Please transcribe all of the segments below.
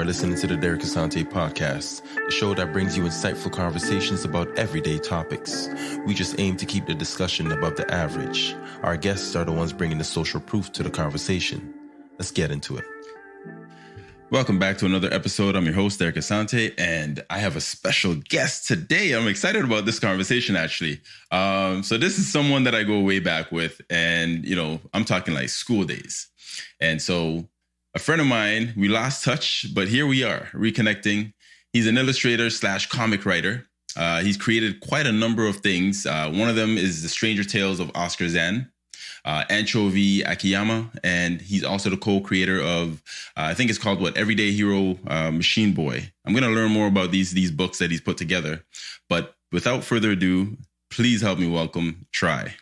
are listening to the Derek Asante podcast, the show that brings you insightful conversations about everyday topics. We just aim to keep the discussion above the average. Our guests are the ones bringing the social proof to the conversation. Let's get into it. Welcome back to another episode. I'm your host, Derek Asante, and I have a special guest today. I'm excited about this conversation, actually. So this is someone that I go way back with, and, I'm talking like school days. And so a friend of mine, we lost touch, but here we are reconnecting. He's an illustrator / comic writer. He's created quite a number of things. One of them is The Stranger Tales of Oscar Zahn, Anchovie Akiyama, and he's also the co-creator of, I think it's called Everyday Hero Machine Boy. I'm going to learn more about these books that he's put together. But without further ado, please help me welcome Tri.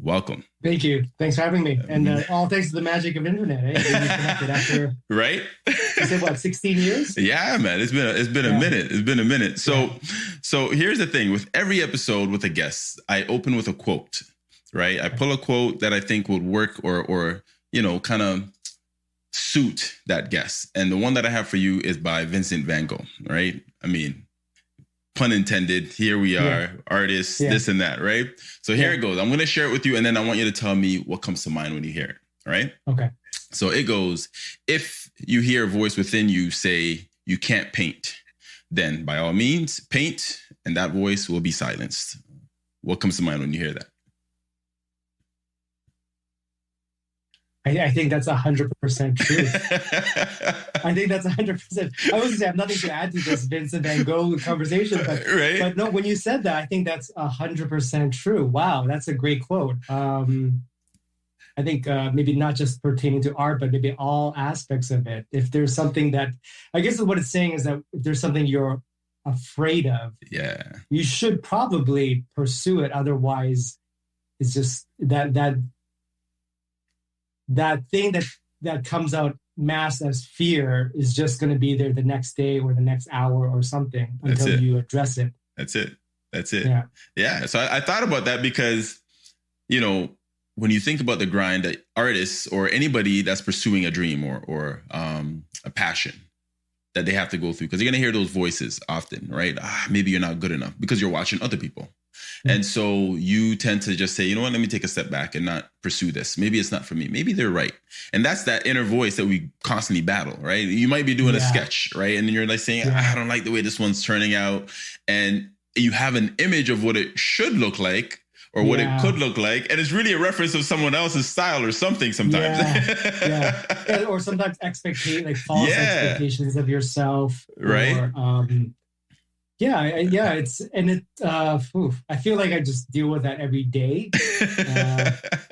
Welcome. Thank you. Thanks for having me. And all thanks to the magic of internet. Being connected after, right? You said 16 years? Yeah, man. It's been a minute. It's been a minute. So here's the thing. With every episode with a guest, I open with a quote, right? I pull a quote that I think would work or kind of suit that guest. And the one that I have for you is by Vincent van Gogh, right? I mean, pun intended. Here we are, artists, this and that, right? So here it goes. I'm going to share it with you, and then I want you to tell me what comes to mind when you hear it, all right? Okay. So it goes, if you hear a voice within you say you can't paint, then by all means, paint, and that voice will be silenced. What comes to mind when you hear that? I think that's 100% true. I think that's 100%. I was going to say I have nothing to add to this Vincent van Gogh conversation, but no, when you said that, I think that's 100% true. Wow, that's a great quote. I think maybe not just pertaining to art, but maybe all aspects of it. If there's something that, I guess what it's saying is that if there's something you're afraid of, you should probably pursue it. Otherwise, it's just that thing that comes out masked as fear is just going to be there the next day or the next hour or something until you address it. That's it. Yeah. So I thought about that because, when you think about the grind that artists or anybody that's pursuing a dream or a passion that they have to go through, because you're going to hear those voices often, right? Maybe you're not good enough because you're watching other people. Mm-hmm. And so you tend to just say, you know what, let me take a step back and not pursue this. Maybe it's not for me. Maybe they're right. And that's that inner voice that we constantly battle, right? You might be doing a sketch, right? And then you're like saying, I don't like the way this one's turning out. And you have an image of what it should look like or what it could look like. And it's really a reference of someone else's style or something sometimes. Or sometimes false expectations of yourself. Right. I feel like I just deal with that every day.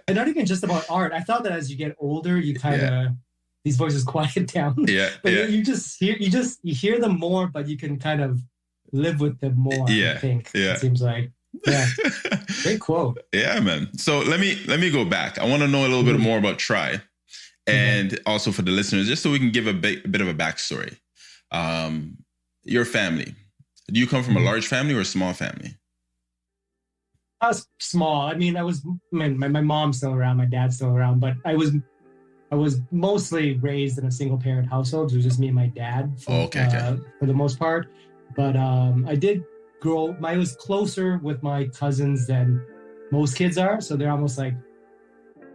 And not even just about art. I thought that as you get older, you kind of, these voices quiet down. But you hear them more, but you can kind of live with them more, I think. It seems like. Yeah. Great quote. Yeah, man. So let me go back. I want to know a little bit more about Tri. And also for the listeners, just so we can give a bit of a backstory. Your family. Do you come from a large family or a small family? I was small. I mean, my mom's still around, my dad's still around, but I was mostly raised in a single parent household. It was just me and my dad for the most part. But I did grow. I was closer with my cousins than most kids are, so they're almost like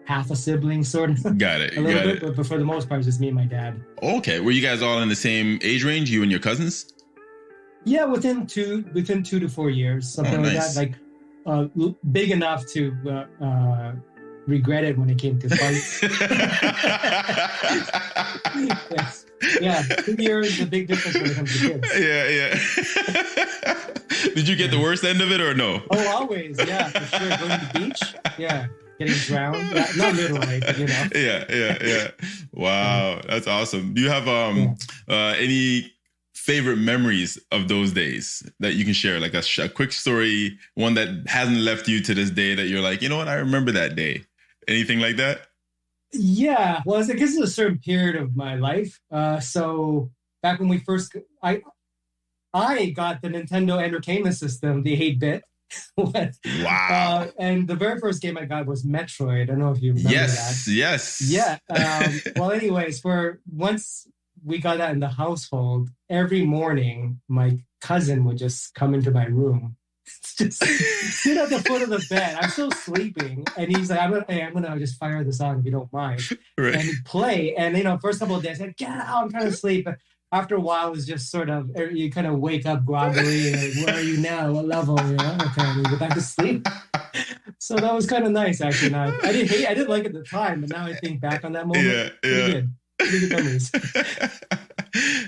half a sibling, sort of. Got it. A little bit, but for the most part, it's just me and my dad. Okay. Were you guys all in the same age range, you and your cousins? Yeah, within 2 to 4 years, something like that. Like big enough to regret it when it came to fights. Yes. Yeah, 2 years is a big difference when it comes to kids. Yeah. Did you get the worst end of it or no? Oh, always. Yeah, for sure. Going to the beach. Yeah. Getting drowned. Yeah, not literally, but Yeah. Wow. That's awesome. Do you have any favorite memories of those days that you can share? Like a quick story, one that hasn't left you to this day that you're like, you know what? I remember that day. Anything like that? Yeah. Well, I guess it's a certain period of my life. So back when we first, I got the Nintendo Entertainment System, the 8-bit. Wow. And the very first game I got was Metroid. I don't know if you remember that. Yes. Yeah. Well, anyways, we got that in the household, every morning, my cousin would just come into my room, just sit at the foot of the bed. I'm still sleeping. And he's like, I'm gonna just fire this on if you don't mind. Right. And he'd play. And, first couple of days, I said, get out, I'm trying to sleep. But after a while, it was just sort of, you kind of wake up groggily. Like, where are you now? What level? Okay, we go back to sleep. So that was kind of nice, actually. Now, I didn't like it at the time, but now I think back on that moment. Yeah. Pretty good memories.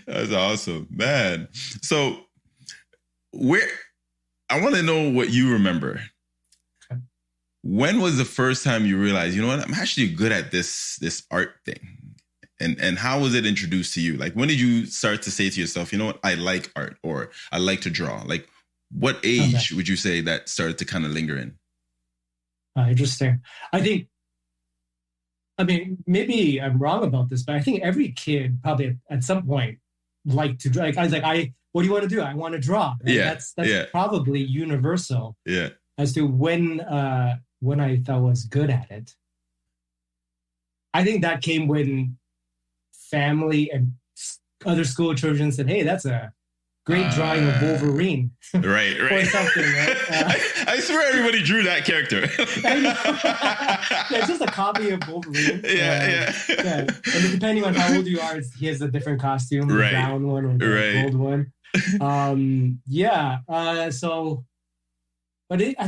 That's awesome, man. So I want to know what you remember. Okay. When was the first time you realized, you know what, I'm actually good at this art thing? And how was it introduced to you? Like, when did you start to say to yourself, you know what, I like art, or I like to draw? Like, what age would you say that started to kind of linger in? Interesting. Maybe I'm wrong about this, but I think every kid probably at some point liked to draw. Like, I was like, what do you want to do? I want to draw. Right? Yeah. That's probably universal. Yeah. As to when I thought I was good at it. I think that came when family and other school children said, hey, that's a great drawing of Wolverine. Right. Or something, right? I swear everybody drew that character. I know. It's just a copy of Wolverine. Yeah. And depending on how old you are, he has a different costume, the brown one or the gold one. I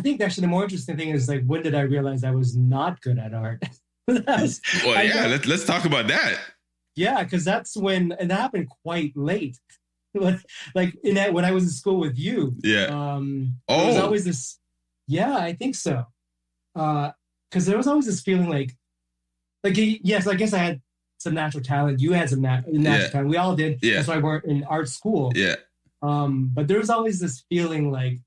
think actually the more interesting thing is, like, when did I realize I was not good at art? Let's talk about that. Yeah, because that's when, and that happened quite late. Like when I was in school with you. Yeah. There was always this. Yeah, I think so. Because there was always this feeling like yes, I guess I had some natural talent. You had some natural talent. We all did. Yeah. That's why we're in art school. Yeah. But there was always this feeling like,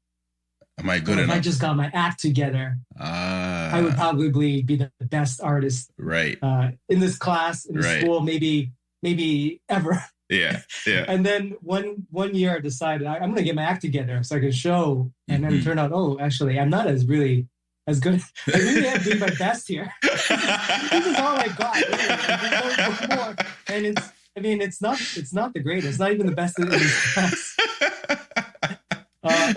am I good enough? If I just got my act together, I would probably be the best artist. Right. In this class, in the school, maybe ever. Yeah. And then one year I decided I'm going to get my act together so I can show. And then it turned out, actually, I'm not as good. I really am doing my best here. This is all I got. Really. More. And it's not the greatest. It's not even the best in this class.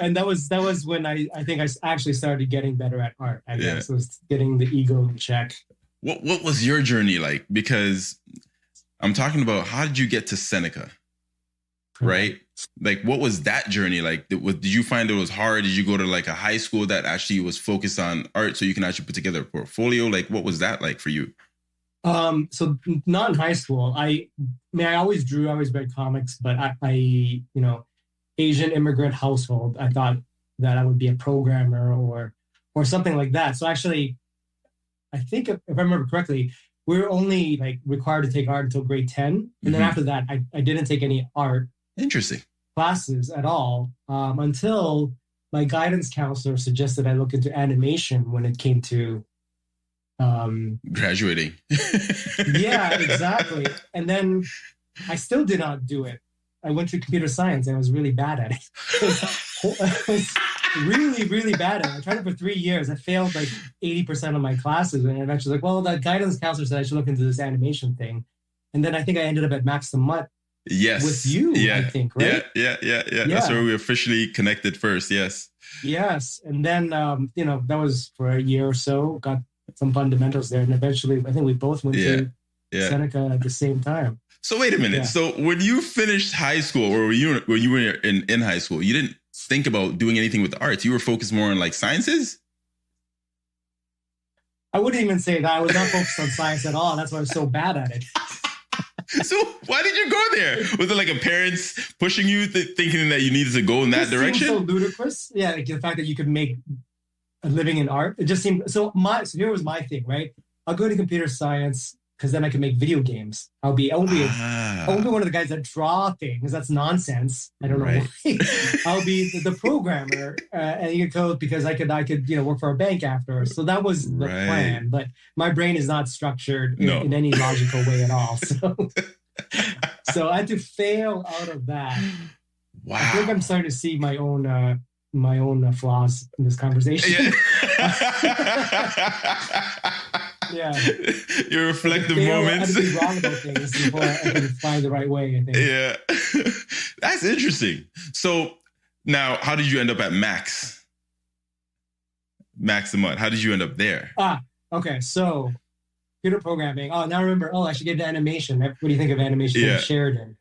And that was when I think I actually started getting better at art. I guess it was getting the ego in check. What was your journey like? Because I'm talking about, how did you get to Seneca? Right? Like, what was that journey like? Did you find it was hard? Did you go to like a high school that actually was focused on art so you can actually put together a portfolio? Like, what was that like for you? So not in high school. I always drew, I always read comics, but I Asian immigrant household, I thought that I would be a programmer or something like that. So actually, I think if I remember correctly, we were only like required to take art until grade 10. And then after that, I didn't take any art classes at all until my guidance counselor suggested I look into animation when it came to graduating. Yeah, exactly. And then I still did not do it. I went to computer science and I was really bad at it. I was really, really bad at it. I tried it for 3 years. I failed like 80% of my classes. And eventually like, well, the guidance counselor said I should look into this animation thing. And then I think I ended up at Max the Mutt. Yes. With you, I think, right? Yeah. That's where we officially connected first. Yes. Yes. And then, that was for a year or so, got some fundamentals there. And eventually, I think we both went to Seneca at the same time. So wait a minute. Yeah. So when you finished high school, or when you were in high school, you didn't think about doing anything with the arts. You were focused more on like sciences? I wouldn't even say that. I was not focused on science at all. That's why I was so bad at it. So why did you go there? Was it like a parents pushing you, thinking that you needed to go in that direction? Seemed so ludicrous. Yeah, like the fact that you could make a living in art. It just seemed so. So here was my thing, right? I'll go to computer science because then I can make video games. I'll be one of the guys that draw things. That's nonsense. I don't know why. I'll be the programmer and you could code because I could work for a bank after. So that was the plan. But my brain is not structured in any logical way at all. So I had to fail out of that. Wow. I think I'm starting to see my own flaws in this conversation. Yeah. Yeah. Your reflective moments. I have to be wrong about things before I can find the right way, I think. Yeah. That's interesting. So now, how did you end up at Max the Mud? How did you end up there? Okay. So computer programming. Oh, now I remember. Oh, I should get into animation. What do you think of animation from Sheridan?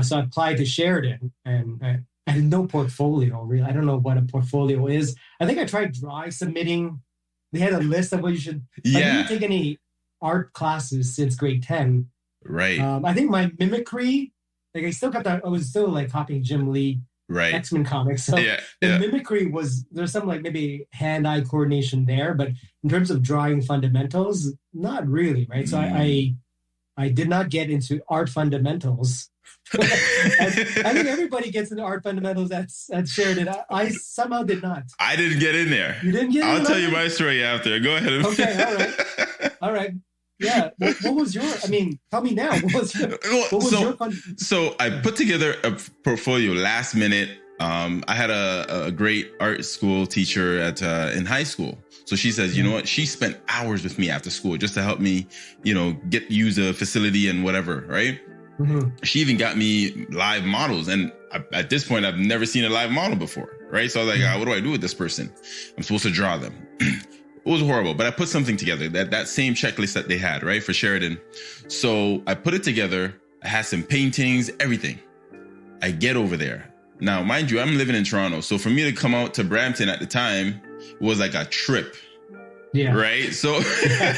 So I applied to Sheridan, and I had no portfolio, really. I don't know what a portfolio is. I think I tried submitting. They had a list of what you should. I didn't take any art classes since grade 10. Right. I think my mimicry, like I still got that. I was still like copying Jim Lee, X-Men comics. So the mimicry was, there's some like maybe hand-eye coordination there, but in terms of drawing fundamentals, not really, right? So I did not get into art fundamentals. I think everybody gets into art fundamentals at Sheridan. I somehow did not. I didn't get in there. You didn't get in? I'll tell you my story after. Go ahead. Okay, all right. Yeah. What was your, tell me now. What was your So I put together a portfolio last minute. I had a great art school teacher in high school. So she says, you know what? She spent hours with me after school just to help me, use a facility and whatever, right? Mm-hmm. She even got me live models. And at this point, I've never seen a live model before, right? So I was like, what do I do with this person? I'm supposed to draw them. It was horrible, but I put something together, that same checklist that they had, right, for Sheridan. So I put it together. I had some paintings, everything. I get over there. Now, mind you, I'm living in Toronto. So for me to come out to Brampton at the time was like a trip. Yeah. Right. So I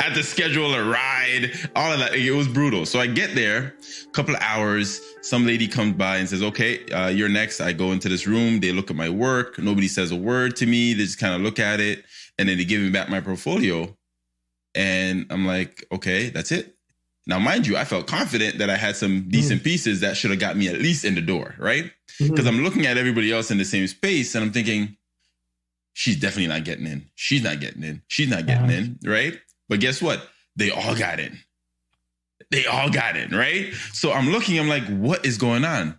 had to schedule a ride, all of that. It was brutal. So I get there, a couple of hours. Some lady comes by and says, okay, you're next. I go into this room. They look at my work. Nobody says a word to me. They just kind of look at it. And then they give me back my portfolio. And I'm like, okay, that's it. Now, mind you, I felt confident that I had some decent pieces that should have got me at least in the door. Right. Because I'm looking at everybody else in the same space and I'm thinking, she's definitely not getting in. She's not getting in. She's not getting in, right? But guess what? They all got in. They all got in, right? So I'm looking, I'm like, what is going on?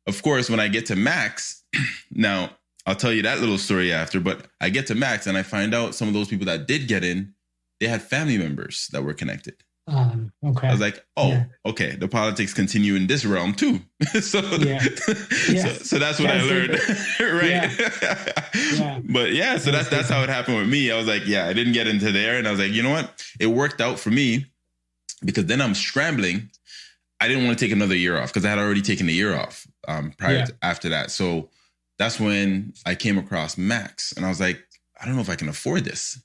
Of course, when I get to Max, now I'll tell you that little story after, but I get to Max and I find out some of those people that did get in, they had family members that were connected. Okay. I was like, okay, the politics continue in this realm too. So that's what I learned. Right. But so that's how it happened with me. I was like, I didn't get into there. And I was like, you know what? It worked out for me because then I'm scrambling. I didn't want to take another year off because I had already taken a year off after that. So that's when I came across Max and I was like, I don't know if I can afford this.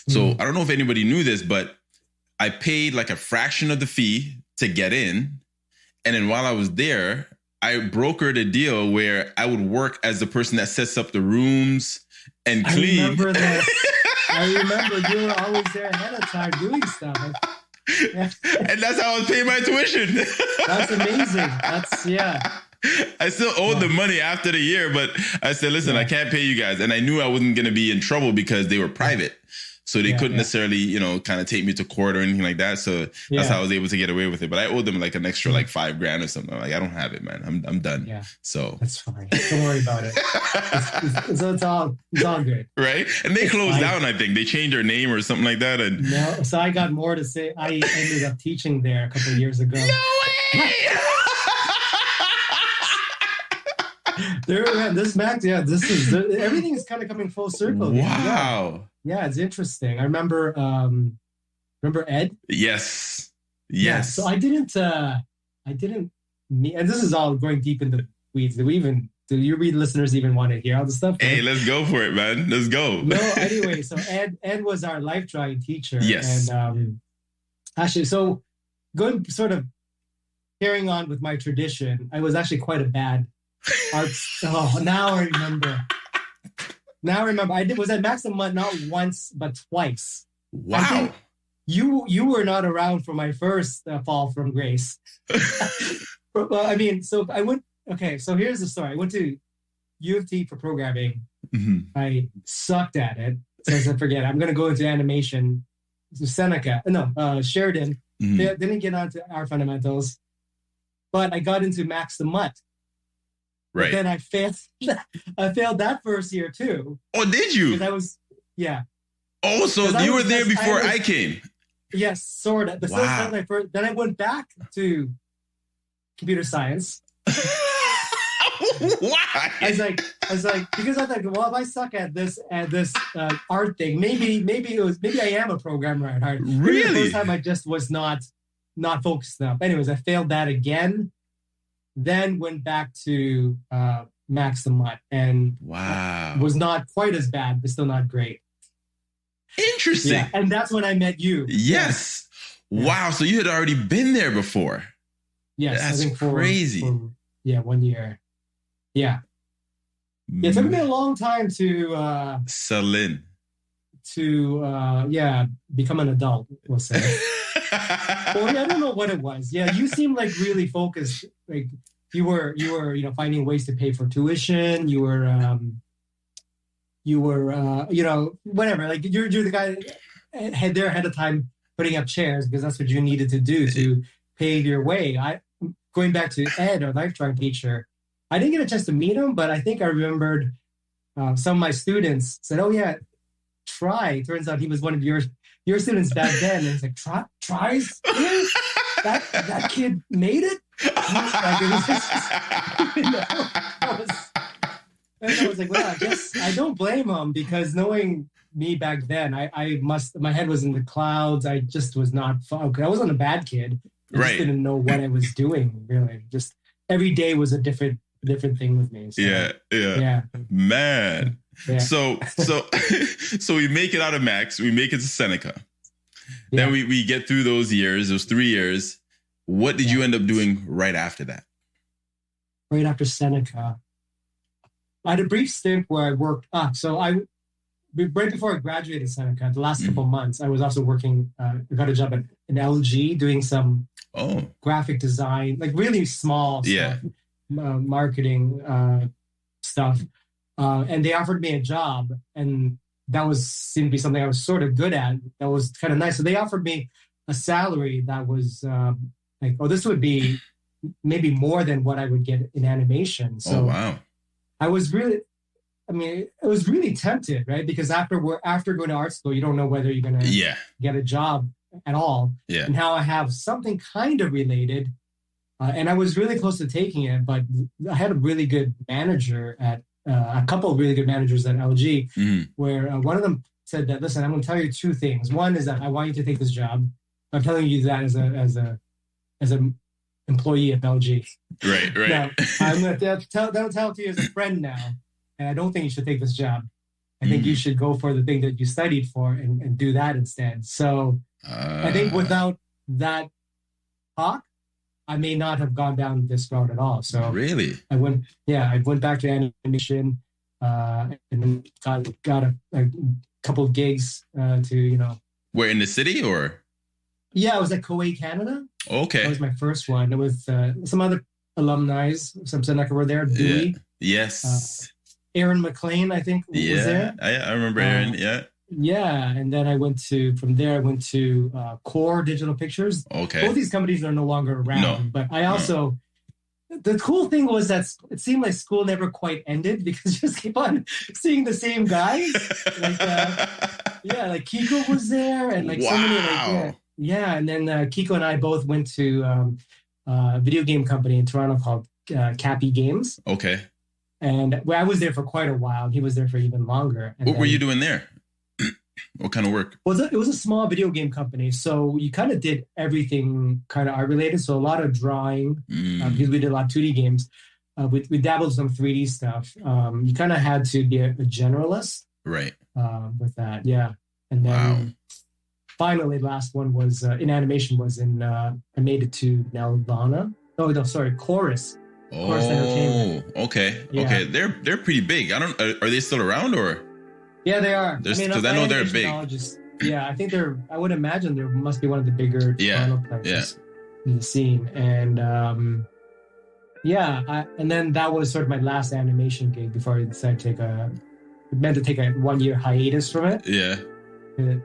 So I don't know if anybody knew this, but I paid like a fraction of the fee to get in. And then while I was there, I brokered a deal where I would work as the person that sets up the rooms and clean. I remember that. I remember you were always there ahead of time doing stuff. And that's how I was paying my tuition. That's amazing. I still owed the money after the year, but I said, listen, I can't pay you guys. And I knew I wasn't going to be in trouble because they were private. So they couldn't necessarily, kind of take me to court or anything like that. So that's how I was able to get away with it. But I owed them like an extra like $5,000 or something. I'm like, I don't have it, man. I'm done. Yeah. So that's fine. Don't worry about it. It's all good. Right. And they closed down, I think. They changed their name or something like that. And no, so I got more to say. I ended up teaching there a couple of years ago. No way! This Max, everything is kind of coming full circle. Wow. Yeah, it's interesting. I remember Ed? Yes. Yeah, so I didn't meet, and this is all going deep into the weeds. Do you read listeners even want to hear all the stuff? Hey, let's go for it, man. Let's go. No, anyway, so Ed was our life drawing teacher. Yes. And actually, so going sort of carrying on with my tradition, I was actually quite a bad arts. Oh, now I remember. I was at Max the Mud not once but twice. Wow. I think you were not around for my first fall from grace. So I went. Okay, so here's the story. I went to U of T for programming. Mm-hmm. I sucked at it, so I said, forget it. I'm going to go into animation. So Sheridan. Mm-hmm. Didn't get onto our fundamentals, but I got into Max the Mud. Right. But then I failed. I failed that first year too. Oh, did you? That was. Oh, so you were there before I came. Yes, sort of. But wow. Then I went back to computer science. Why? I was like, because I was like, well, if I suck at this art thing, maybe I am a programmer at heart. Really? Maybe the first time I just was not focused enough. Anyways, I failed that again. Then went back to Max the Mutt and wow, was not quite as bad, but still not great. Interesting. Yeah, and that's when I met you. Yes. Yeah. Wow. So you had already been there before. Yes. That's I think crazy. For 1 year. Yeah. It took me a long time to settle in. To become an adult, we'll say. Well, I don't know what it was. Yeah, you seem like really focused. Like you were, finding ways to pay for tuition. You were, whatever. Like you're the guy ahead of time putting up chairs because that's what you needed to do to pave your way. Going back to Ed, our lifetime teacher, I didn't get a chance to meet him, but I think I remembered some of my students said, "Oh yeah, Tri." Turns out he was one of your students back then, and it's like Tri's here? That kid made it. Like it was just, and I was like, well, I guess I don't blame him because knowing me back then, my head was in the clouds. I just was not focused. I wasn't a bad kid. I just didn't know what I was doing, really. Just every day was a different thing with me. So, yeah. Man. Yeah. So we make it out of Max. We make it to Seneca. Yeah. Then we get through those 3 years. What did you end up doing right after that? Right after Seneca, I had a brief stint where I worked. Right before I graduated Seneca, the last couple of months, I was also working. I got a job at an LG doing some graphic design, like really small stuff, marketing stuff. And they offered me a job, and that seemed to be something I was sort of good at. That was kind of nice. So they offered me a salary that was this would be maybe more than what I would get in animation. So wow. I was really tempted, right? Because after going to art school, you don't know whether you're going to get a job at all. Yeah. And how I have something kind of related. And I was really close to taking it, but I had a really good manager at a couple of really good managers at LG, where one of them said that, listen, I'm going to tell you two things. One is that I want you to take this job. I'm telling you that as an employee at LG. Right. Now, I'm going to tell it to you as a friend now, and I don't think you should take this job. I think you should go for the thing that you studied for and do that instead. So I think without that talk, I may not have gone down this road at all. So really, I went back to animation and then got a couple of gigs to. Where in the city or? Yeah, I was at Kuwait, Canada. Okay, that was my first one. It was some other alumni, some Seneca were there. Dewey, yes. Aaron McLean, I think, was there. I remember Aaron. Yeah, and then I went to Core Digital Pictures. Okay. Both these companies are no longer around, but I also, the cool thing was that it seemed like school never quite ended because you just keep on seeing the same guys. Like Kiko was there and so many and then Kiko and I both went to a video game company in Toronto called Cappy Games. Okay. And I was there for quite a while. He was there for even longer. And what were you doing there? What kind of work? Well, it was a small video game company. So you kind of did everything kind of art related. So a lot of drawing, because we did a lot of 2D games. We dabbled in some 3D stuff. You kind of had to be a generalist. Right. With that. Yeah. And then finally, the last one was in animation was I made it to Nelvana. Oh, no, sorry, Chorus. Chorus Entertainment. Okay. Yeah. Okay. They're pretty big. Are they still around or? Yeah, they are. Because I know they're big. I think I would imagine there must be one of the bigger Toronto players in the scene. And and then that was sort of my last animation gig before I decided to take a 1 year hiatus from it. Yeah. And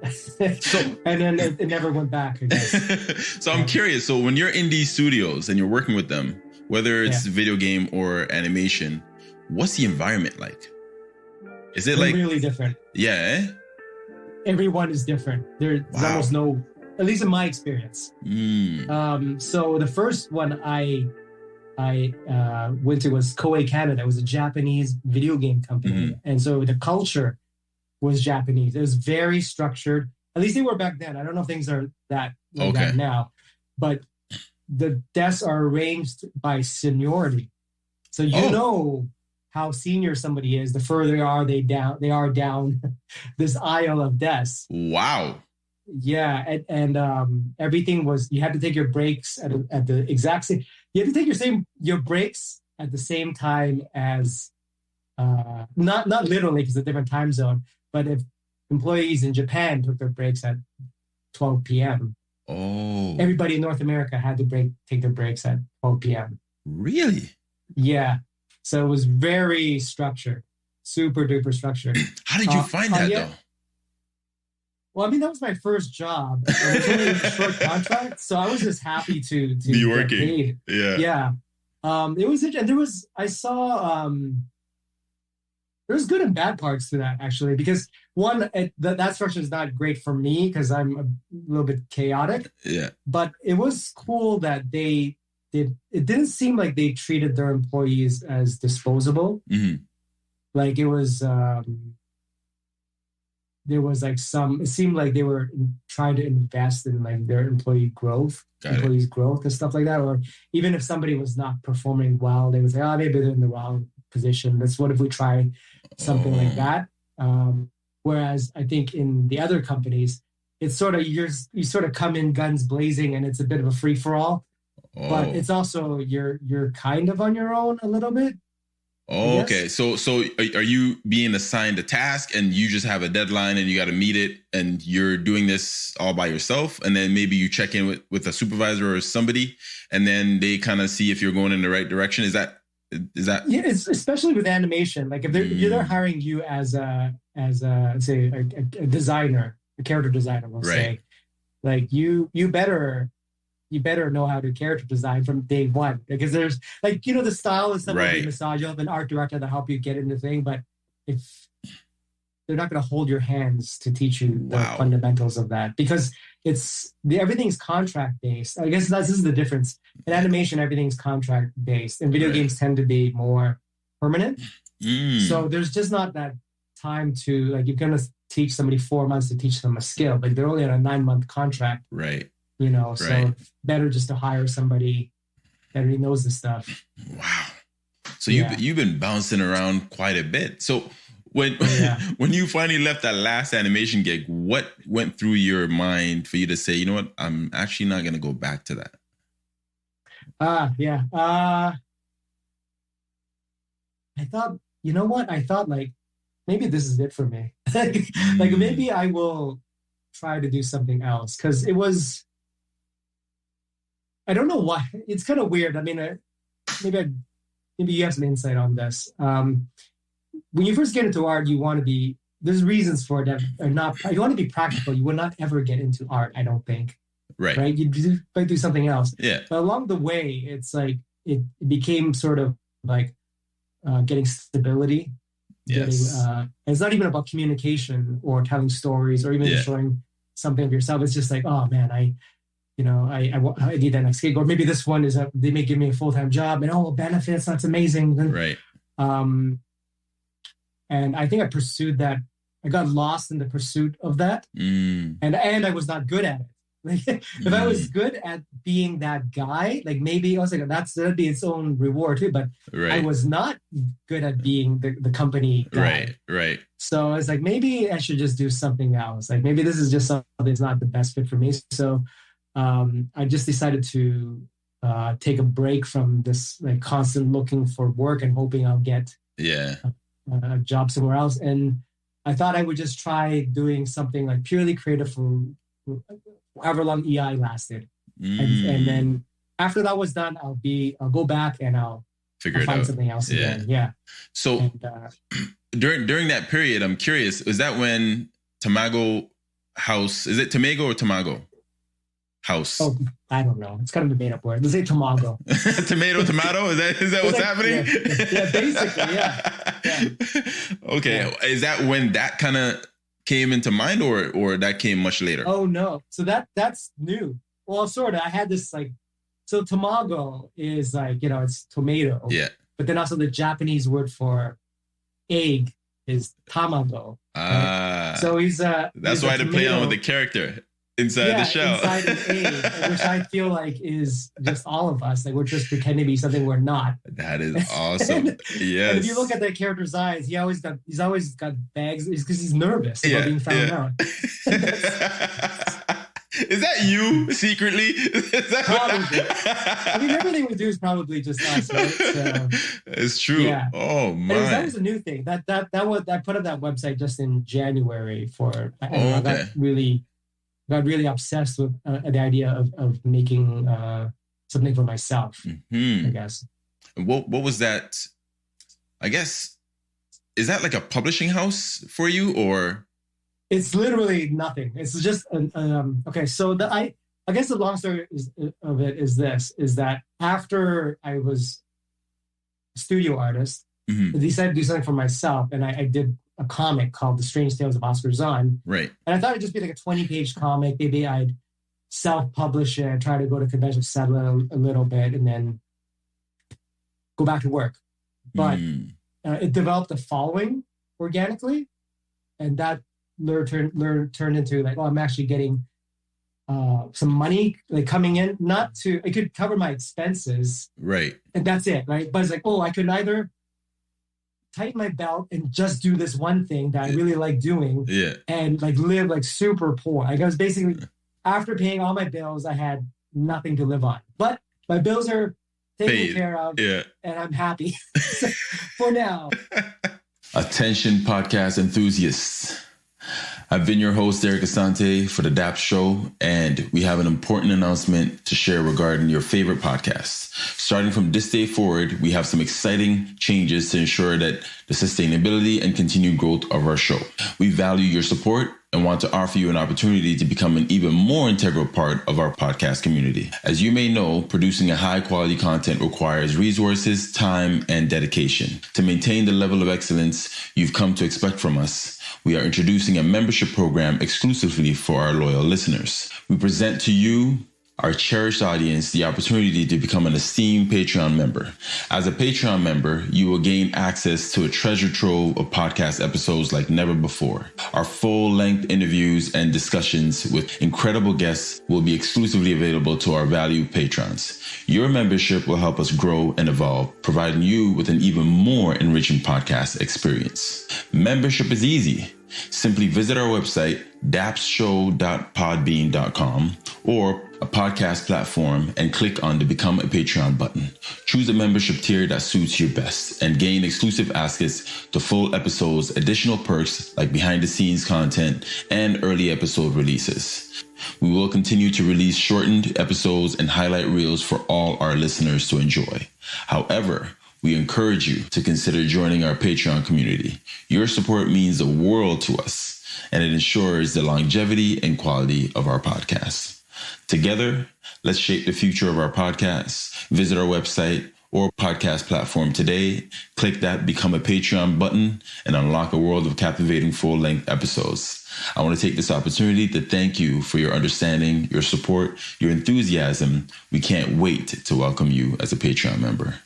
then it never went back, I guess. So I'm curious. So when you're in these studios and you're working with them, whether it's video game or animation, what's the environment like? Is it like really different? Yeah. everyone is different. There's almost no, at least in my experience. So the first one I went to was Koei Canada. It was a Japanese video game company. And so the culture was Japanese. It was very structured. At least they were back then. I don't know if things are that now, but the desks are arranged by seniority. So you know how senior somebody is, the further they are down this aisle of desks. Wow. Yeah, and everything was, you had to take your breaks at the exact same. You had to take your breaks at the same time as, not literally because it's a different time zone, but if employees in Japan took their breaks at 12 p.m., everybody in North America had to take their breaks at 12 p.m. Really? Yeah. So it was very structured, super duper structured. How did you find that though? Well, I mean, that was my first job. It was only a short contract, so I was just happy to be working. Get paid. Yeah. It was interesting. I saw there was good and bad parts to that actually, because one, that structure is not great for me because I'm a little bit chaotic. Yeah. But it was cool that it didn't seem like they treated their employees as disposable. Like it was, there was like it seemed like they were trying to invest in like their employees' growth and stuff like that. Or even if somebody was not performing well, they would say, maybe they're in the wrong position. What if we try something like that? Whereas I think in the other companies, it's sort of, you sort of come in guns blazing and it's a bit of a free for all. But it's also you're kind of on your own a little bit. Okay. So are you being assigned a task and you just have a deadline and you got to meet it and you're doing this all by yourself, and then maybe you check in with a supervisor or somebody and then they kind of see if you're going in the right direction? Is that yeah? It's especially with animation. Like if they're hiring you as a say a designer, a character designer, we'll say, like you better know how to character design from day one, because there's like, the style is something you massage. You'll have an art director to help you get into the thing, but if they're not going to hold your hands to teach you the fundamentals of that, because everything's contract based. I guess this is the difference. In animation, everything's contract based, and video games tend to be more permanent. So there's just not that time to, like, you're going to teach somebody 4 months to teach them a skill. Like they're only on a 9-month contract. So better just to hire somebody that already knows the stuff. Wow. So you've been bouncing around quite a bit. So when you finally left that last animation gig, what went through your mind for you to say, you know what, I'm actually not going to go back to that? I thought like, maybe this is it for me. Like maybe I will try to do something else, because it was, I don't know why. It's kind of weird. I mean, maybe you have some insight on this. When you first get into art, there's reasons for it that are not, you want to be practical. You would not ever get into art, I don't think. Right? You might do something else. Yeah. But along the way, it's like, it became sort of like getting stability. Yes. It's not even about communication or telling stories or even showing something of yourself. It's just like, oh man, I need that next gig, or maybe this one they may give me a full-time job and benefits, that's amazing. Right. And I think I pursued that. I got lost in the pursuit of that, and I was not good at it. Like, if I was good at being that guy, like maybe I was like, that'd be its own reward too. But I was not good at being the company guy. Right. So I was like, maybe I should just do something else. Like maybe this is just something that's not the best fit for me. So I just decided to take a break from this like constant looking for work and hoping I'll get a job somewhere else. And I thought I would just try doing something like purely creative for however long EI lasted. And then after that was done, I'll go back and I'll find something else again. Yeah. So during that period, I'm curious, is that when Tamago House, is it Tamago or Tamago House? Oh, I don't know. It's kind of a made up word. Let's say Tamago. Tomato? Is that what's happening? Yeah, basically, yeah. Okay. Yeah. Is that when that kind of came into mind, or that came much later? Oh no. So that's new. Well, sort of. I had this like, so tamago is like, it's tomato. Yeah. But then also the Japanese word for egg is tamago. Right? So that's why they play on with the character inside the shell. Inside an egg, which I feel like is just all of us. Like we're just pretending to be something we're not. That is awesome. Yes. And if you look at that character's eyes, he's always got bags because he's nervous about being found out. Is that you secretly? Probably. I mean, everything we do is probably just us, right? So, it's true. Yeah. Oh my! That was a new thing. That was, I put up that website just in January for. I got really obsessed with the idea of making something for myself. I guess. What was that? I guess, is that like a publishing house for you, or? It's literally nothing. It's just okay. So I guess the long story of it is that after I was a studio artist, I decided to do something for myself, and I did a comic called The Strange Tales of Oscar Zahn. Right. And I thought it'd just be like a 20-page comic. Maybe I'd self-publish it, try to go to convention, settle it a little bit, and then go back to work. But it developed a following organically, and that turned into like, I'm actually getting some money like coming in, it could cover my expenses, right? And that's it, right? But it's like, I could either tighten my belt and just do this one thing that I really like doing, and like live like super poor. Like I was basically, after paying all my bills, I had nothing to live on, but my bills are taken care of, and I'm happy for now. Attention, podcast enthusiasts. I've been your host, Eric Asante, for the DAP Show, and we have an important announcement to share regarding your favorite podcasts. Starting from this day forward, we have some exciting changes to ensure that the sustainability and continued growth of our show. We value your support and want to offer you an opportunity to become an even more integral part of our podcast community. As you may know, producing a high-quality content requires resources, time, and dedication. To maintain the level of excellence you've come to expect from us, we are introducing a membership program exclusively for our loyal listeners. We present to you, our cherished audience, the opportunity to become an esteemed Patreon member. As a Patreon member, you will gain access to a treasure trove of podcast episodes like never before. Our full-length interviews and discussions with incredible guests will be exclusively available to our valued patrons. Your membership will help us grow and evolve, providing you with an even more enriching podcast experience. Membership is easy. Simply visit our website, dapshow.podbean.com, or a podcast platform and click on the Become a Patreon button. Choose a membership tier that suits you best and gain exclusive access to full episodes, additional perks like behind-the-scenes content, and early episode releases. We will continue to release shortened episodes and highlight reels for all our listeners to enjoy. However, we encourage you to consider joining our Patreon community. Your support means the world to us, and it ensures the longevity and quality of our podcast. Together, let's shape the future of our podcast. Visit our website or podcast platform today. Click that Become a Patreon button and unlock a world of captivating full-length episodes. I want to take this opportunity to thank you for your understanding, your support, your enthusiasm. We can't wait to welcome you as a Patreon member.